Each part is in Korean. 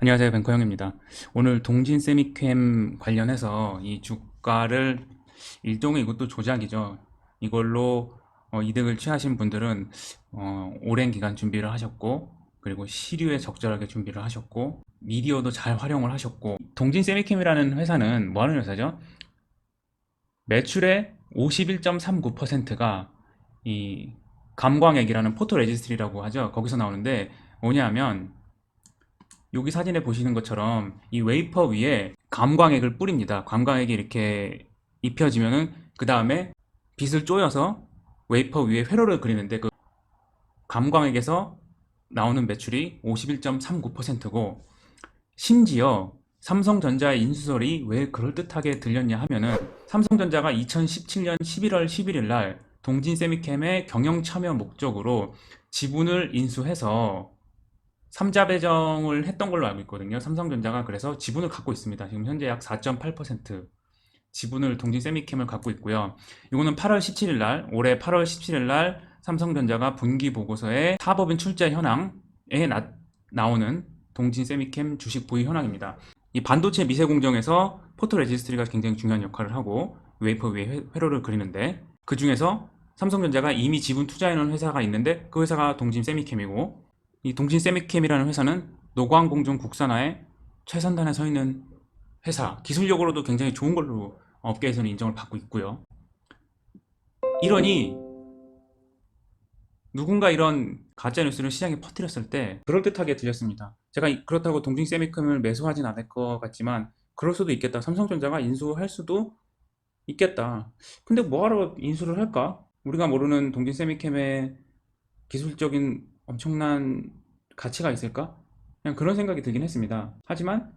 안녕하세요. 뱅커 형입니다. 오늘 동진 세미캠 관련해서 이 주가를 일종의 이것도 조작이죠. 이걸로 이득을 취하신 분들은 오랜 기간 준비를 하셨고, 그리고 시류에 적절하게 준비를 하셨고, 미디어도 잘 활용을 하셨고. 동진 세미캠이라는 회사는 뭐 하는 회사죠? 매출의 51.39%가 이 감광액이라는 포토 레지스트리라고 하죠. 거기서 나오는데 뭐냐면, 여기 사진에 보시는 것처럼 이 웨이퍼 위에 감광액을 뿌립니다. 감광액이 이렇게 입혀지면은 그 다음에 빗을 쪼여서 웨이퍼 위에 회로를 그리는데, 그 감광액에서 나오는 매출이 51.39%고, 심지어 삼성전자의 인수설이 왜 그럴듯하게 들렸냐 하면은, 삼성전자가 2017년 11월 11일 날 동진 세미캠의 경영 참여 목적으로 지분을 인수해서 삼자 배정을 했던 걸로 알고 있거든요. 삼성전자가 그래서 지분을 갖고 있습니다. 지금 현재 약 4.8% 지분을 동진 세미캠을 갖고 있고요. 이거는 8월 17일 날, 올해 8월 17일 날 삼성전자가 분기 보고서에 사법인 출자 현황에 나오는 동진 세미캠 주식 보유 현황입니다. 이 반도체 미세 공정에서 포토 레지스트리가 굉장히 중요한 역할을 하고 웨이퍼 위에 회로를 그리는데, 그 중에서 삼성전자가 이미 지분 투자해 놓은 회사가 있는데 그 회사가 동진 세미캠이고, 이 동진 세미캠이라는 회사는 노광공정 국산화의 최선단에 서 있는 회사, 기술력으로도 굉장히 좋은 걸로 업계에서는 인정을 받고 있고요. 이러니 누군가 이런 가짜 뉴스를 시장에 퍼뜨렸을 때 그럴듯하게 들렸습니다. 제가 그렇다고 동진 세미캠을 매수하진 않을 것 같지만, 그럴 수도 있겠다. 삼성전자가 인수할 수도 있겠다. 근데 뭐하러 인수를 할까? 우리가 모르는 동진 세미캠의 기술적인 엄청난 가치가 있을까? 그냥 그런 생각이 들긴 했습니다. 하지만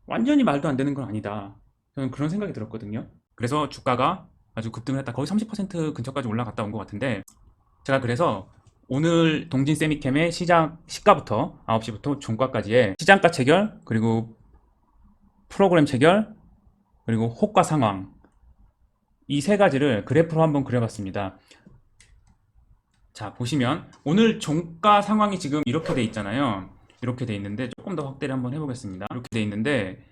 완전히 말도 안 되는 건 아니다. 저는 그런 생각이 들었거든요. 그래서 주가가 아주 급등을 했다. 거의 30% 근처까지 올라갔다 온 것 같은데, 제가 그래서 오늘 동진 세미캠의 시장 시가부터 9시부터 종가까지의 시장가 체결, 그리고 프로그램 체결, 그리고 호가 상황, 이 세 가지를 그래프로 한번 그려봤습니다. 자, 보시면 오늘 종가 상황이 지금 이렇게 돼 있잖아요. 이렇게 돼 있는데, 조금 더 확대를 한번 해보겠습니다. 이렇게 돼 있는데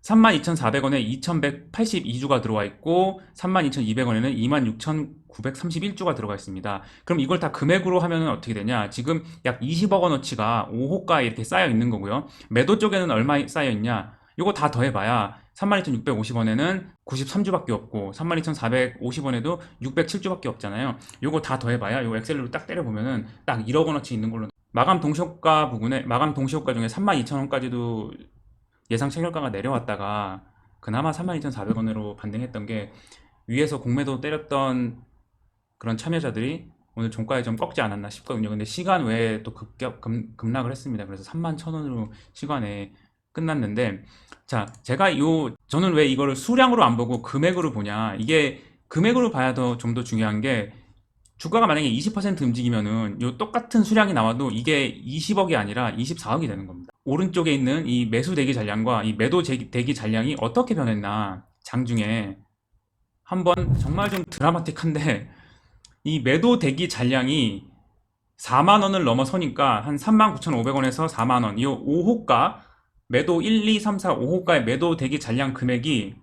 32,400원에 2,182주가 들어와 있고, 32,200원에는 26,931주가 들어가 있습니다. 그럼 이걸 다 금액으로 하면 어떻게 되냐? 지금 약 20억 원어치가 5호가에 이렇게 쌓여 있는 거고요. 매도 쪽에는 얼마 쌓여 있냐? 이거 다 더해봐야 32,650원에는 93주밖에 없고, 32,450원에도 607주밖에 없잖아요. 이거 다 더해봐야, 이거 엑셀로 딱 때려보면은 딱 1억 원어치 있는 걸로. 마감 동시효과 부분에, 마감 동시효과 중에 32,000원까지도 예상 체결가가 내려왔다가 그나마 32,400원으로 반등했던 게, 위에서 공매도 때렸던 그런 참여자들이 오늘 종가에 좀 꺾지 않았나 싶거든요. 근데 시간 외에 또 급락을 했습니다. 그래서 31,000원으로 시간에 끝났는데, 자, 저는 왜 이거를 수량으로 안 보고 금액으로 보냐, 이게 금액으로 봐야 좀 더 중요한 게, 주가가 만약에 20% 움직이면은 요 똑같은 수량이 나와도 이게 20억이 아니라 24억이 되는 겁니다. 오른쪽에 있는 이 매수 대기 잔량과 이 매도 대기 잔량이 어떻게 변했나, 장중에 한번 정말 좀 드라마틱한데, 이 매도 대기 잔량이 4만 원을 넘어서니까 한 39,500원에서 4만 원, 이 5호가 매도 1, 2, 3, 4, 5호가의 매도 대기 잔량 금액이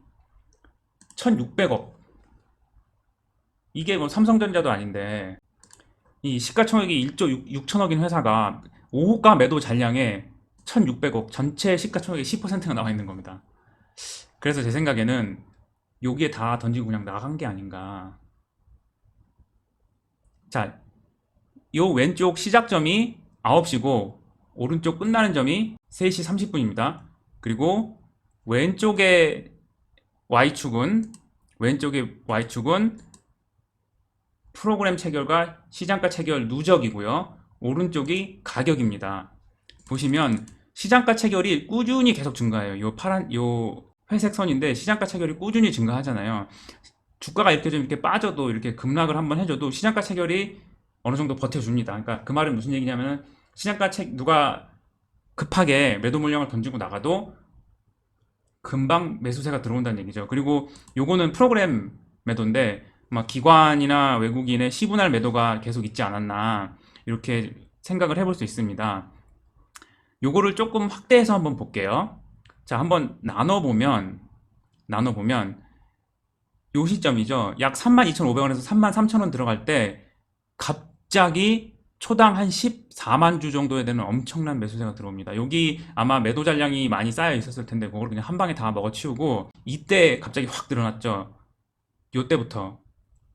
1,600억. 이게 뭐 삼성전자도 아닌데, 이 시가총액이 1조 6천억인 회사가 5호가 매도 잔량에 1,600억, 전체 시가총액의 10%가 나와 있는 겁니다. 그래서 제 생각에는 여기에 다 던지고 그냥 나간 게 아닌가. 자, 요 왼쪽 시작점이 9시고 오른쪽 끝나는 점이 3시 30분입니다. 그리고 왼쪽의 Y축은 왼쪽의 Y축은 프로그램 체결과 시장가 체결 누적이고요. 오른쪽이 가격입니다. 보시면 시장가 체결이 꾸준히 계속 증가해요. 요 회색 선인데 시장가 체결이 꾸준히 증가하잖아요. 주가가 이렇게 좀 이렇게 빠져도, 이렇게 급락을 한번 해줘도 시장가 체결이 어느 정도 버텨줍니다. 그러니까 그 말은 무슨 얘기냐면, 누가 급하게 매도 물량을 던지고 나가도 금방 매수세가 들어온다는 얘기죠. 그리고 요거는 프로그램 매도인데, 막 기관이나 외국인의 시분할 매도가 계속 있지 않았나, 이렇게 생각을 해볼 수 있습니다. 요거를 조금 확대해서 한번 볼게요. 자, 한번 나눠보면 요 시점이죠. 약 32,500원에서 33,000원 들어갈 때 갑자기 초당 한 14만 주 정도에 되는 엄청난 매수세가 들어옵니다. 여기 아마 매도 잔량이 많이 쌓여 있었을 텐데 그걸 그냥 한 방에 다 먹어치우고 이때 갑자기 확 늘어났죠. 요때부터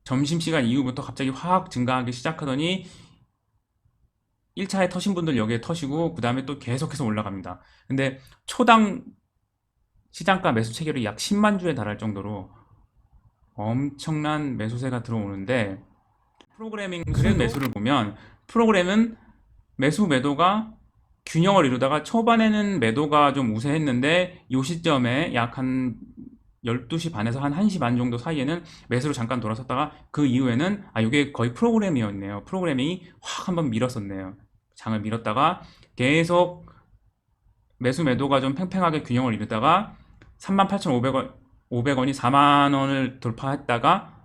점심시간 이후부터 갑자기 확 증가하기 시작하더니 1차에 터신 분들 여기에 터시고 그 다음에 또 계속해서 올라갑니다. 근데 초당 시장가 매수 체결이 약 10만 주에 달할 정도로 엄청난 매수세가 들어오는데 프로그래밍 그랜 매수를 보면 프로그램은 매수 매도가 균형을 이루다가 초반에는 매도가 좀 우세했는데 이 시점에 약 한 12시 반에서 한 1시 반 정도 사이에는 매수로 잠깐 돌아섰다가 그 이후에는 이게 거의 프로그램이었네요. 프로그래밍이 확 한번 밀었었네요. 장을 밀었다가 계속 매수 매도가 좀 팽팽하게 균형을 이루다가 38,500원 500원이 4만 원을 돌파했다가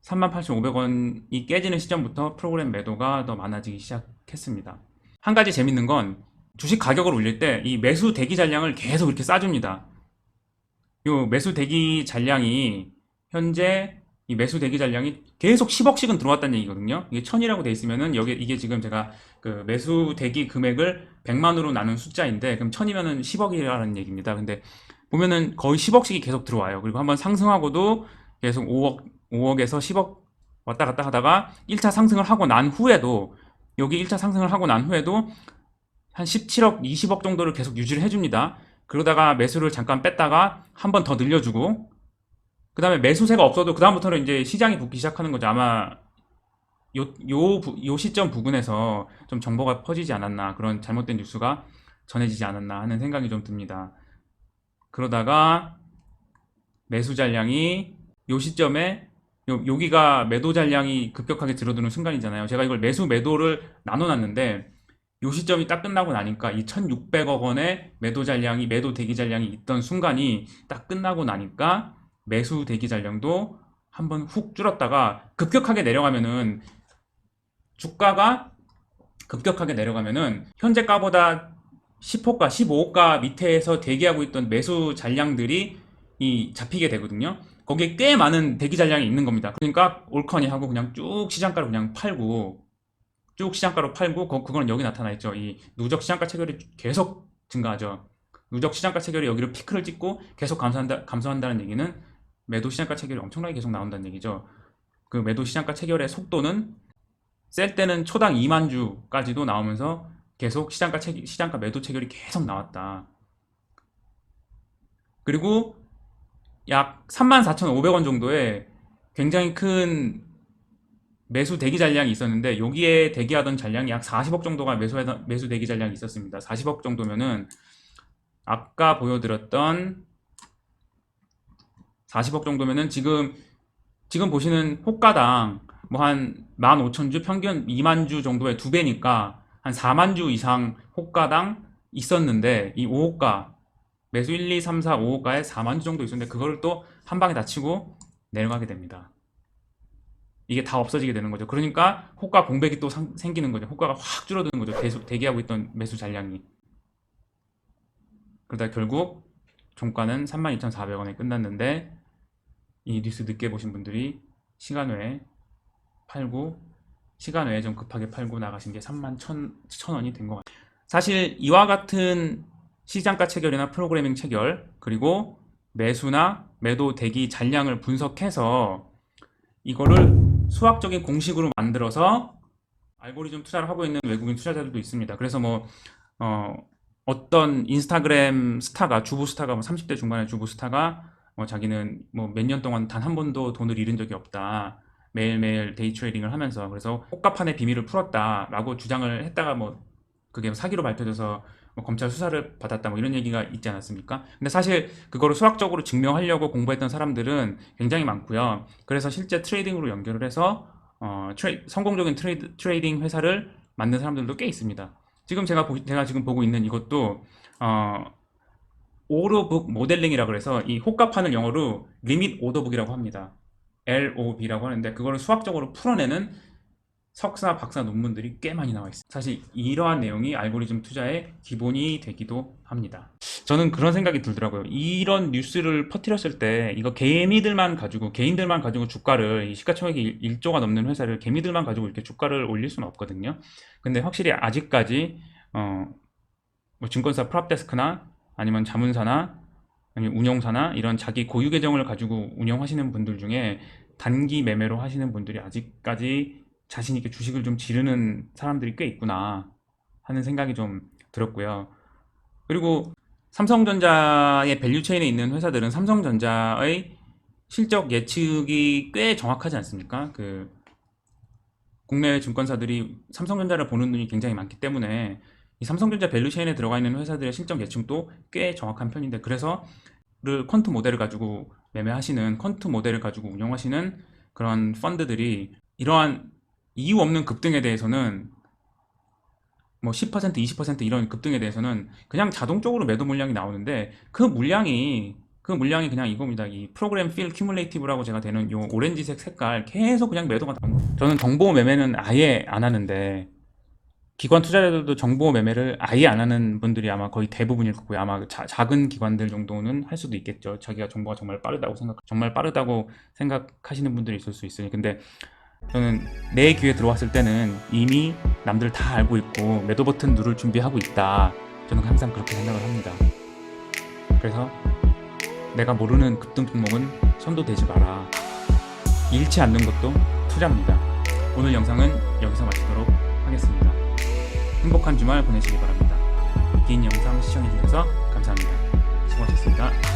38,500원이 깨지는 시점부터 프로그램 매도가 더 많아지기 시작했습니다. 한 가지 재밌는 건 주식 가격을 올릴 때 이 매수 대기 잔량을 계속 이렇게 싸줍니다. 요 매수 대기 잔량이 현재 이 매수 대기 잔량이 계속 10억씩은 들어왔다는 얘기거든요. 이게 1000이라고 돼 있으면은 여기 이게 지금 제가 그 매수 대기 금액을 100만으로 나눈 숫자인데 그럼 1000이면은 10억이라는 얘기입니다. 근데 보면은 거의 10억씩이 계속 들어와요. 그리고 한번 상승하고도 계속 5억에서 10억 왔다 갔다 하다가 1차 상승을 하고 난 후에도 여기 1차 상승을 하고 난 후에도 한 17억, 20억 정도를 계속 유지를 해줍니다. 그러다가 매수를 잠깐 뺐다가 한 번 더 늘려주고 그 다음에 매수세가 없어도 그 다음부터는 이제 시장이 붙기 시작하는 거죠. 아마 요 시점 부근에서 좀 정보가 퍼지지 않았나 그런 잘못된 뉴스가 전해지지 않았나 하는 생각이 좀 듭니다. 그러다가 매수 잔량이 요 시점에 여기가 매도 잔량이 급격하게 줄어드는 순간이잖아요. 제가 이걸 매수 매도를 나눠놨는데 요 시점이 딱 끝나고 나니까 이 1,600억 원의 매도 잔량이 매도 대기 잔량이 있던 순간이 딱 끝나고 나니까 매수 대기 잔량도 한번 훅 줄었다가 급격하게 내려가면은 주가가 급격하게 내려가면은 현재가보다 10호가, 15호가 밑에서 대기하고 있던 매수 잔량들이 잡히게 되거든요. 거기에 꽤 많은 대기 잔량이 있는 겁니다. 그러니까 올커니 하고 그냥 쭉 시장가로 그냥 팔고 쭉 시장가로 팔고 그거는 여기 나타나 있죠. 이 누적 시장가 체결이 계속 증가하죠. 누적 시장가 체결이 여기로 피크를 찍고 계속 감소한다는 얘기는 매도 시장가 체결이 엄청나게 계속 나온다는 얘기죠. 그 매도 시장가 체결의 속도는 셀 때는 초당 2만 주까지도 나오면서 계속 시장가 매도 체결이 계속 나왔다. 그리고 약 34,500원 정도의 굉장히 큰 매수 대기 잔량이 있었는데 여기에 대기하던 잔량이 약 40억 정도가 매수 대기 잔량이 있었습니다. 40억 정도면은 아까 보여드렸던 40억 정도면은 지금 보시는 호가당 뭐 한 15,000주 평균 2만 주 정도의 두 배니까 한 4만 주 이상 호가당 있었는데 이 5호가 매수 1, 2, 3, 4, 5호가에 4만 주 정도 있었는데 그거를 또 한 방에 다 치고 내려가게 됩니다. 이게 다 없어지게 되는 거죠. 그러니까 호가 공백이 또 생기는 거죠. 호가가 확 줄어드는 거죠. 계속 대기하고 있던 매수 잔량이. 그러다 결국 종가는 32,400원에 끝났는데 이 뉴스 늦게 보신 분들이 시간 외에 팔고 시간 외에 좀 급하게 팔고 나가신 게 31,000원이 된 것 같아요. 사실 이와 같은 시장가 체결이나 프로그래밍 체결 그리고 매수나 매도 대기 잔량을 분석해서 이거를 수학적인 공식으로 만들어서 알고리즘 투자를 하고 있는 외국인 투자자들도 있습니다. 그래서 뭐 어떤 인스타그램 스타가 주부 스타가 뭐 30대 중반의 주부 스타가 자기는 뭐 몇 년 동안 단 한 번도 돈을 잃은 적이 없다. 매일매일 데이 트레이딩을 하면서 그래서 호가판의 비밀을 풀었다라고 주장을 했다가 뭐 그게 사기로 밝혀져서 뭐 검찰 수사를 받았다 뭐 이런 얘기가 있지 않았습니까? 근데 사실 그거를 수학적으로 증명하려고 공부했던 사람들은 굉장히 많고요. 그래서 실제 트레이딩으로 연결을 해서 성공적인 트레이딩 회사를 만든 사람들도 꽤 있습니다. 지금 제가 지금 보고 있는 이것도 오더북 모델링이라고 해서 이 호가판을 영어로 리밋 오더북이라고 합니다. LOB라고 하는데 그거를 수학적으로 풀어내는 석사, 박사 논문들이 꽤 많이 나와 있어요. 사실 이러한 내용이 알고리즘 투자의 기본이 되기도 합니다. 저는 그런 생각이 들더라고요. 이런 뉴스를 퍼뜨렸을 때 이거 개인들만 가지고 주가를 이 시가총액이 1조가 넘는 회사를 개미들만 가지고 이렇게 주가를 올릴 수는 없거든요. 근데 확실히 아직까지 뭐 증권사 프랍데스크나 아니면 자문사나 아니면 운용사나 이런 자기 고유 계정을 가지고 운영하시는 분들 중에 단기 매매로 하시는 분들이 아직까지 자신 있게 주식을 좀 지르는 사람들이 꽤 있구나 하는 생각이 좀 들었고요. 그리고 삼성전자의 밸류체인에 있는 회사들은 삼성전자의 실적 예측이 꽤 정확하지 않습니까? 국내 증권사들이 삼성전자를 보는 눈이 굉장히 많기 때문에 이 삼성전자 밸류체인에 들어가 있는 회사들의 실적 예측도 꽤 정확한 편인데, 그래서 퀀트 모델을 가지고 매매하시는, 퀀트 모델을 가지고 운영하시는 그런 펀드들이 이러한 이유 없는 급등에 대해서는 뭐 10%, 20% 이런 급등에 대해서는 그냥 자동적으로 매도 물량이 나오는데, 그 물량이 그냥 이겁니다. 이 프로그램 필 큐뮬레이티브라고 제가 되는 요 오렌지색 색깔 계속 그냥 매도가 나옵니다. 저는 정보 매매는 아예 안 하는데, 기관 투자자들도 정보 매매를 아예 안 하는 분들이 아마 거의 대부분일 거고요. 아마 작은 기관들 정도는 할 수도 있겠죠. 자기가 정보가 정말 빠르다고 생각하시는 분들이 있을 수 있으니. 근데 저는 내 귀에 들어왔을 때는 이미 남들 다 알고 있고 매도 버튼 누를 준비하고 있다. 저는 항상 그렇게 생각을 합니다. 그래서 내가 모르는 급등 종목은 손도 대지 마라. 잃지 않는 것도 투자입니다. 오늘 영상은 여기서 마치도록 하겠습니다. 행복한 주말 보내시기 바랍니다. 긴 영상 시청해주셔서 감사합니다. 수고하셨습니다.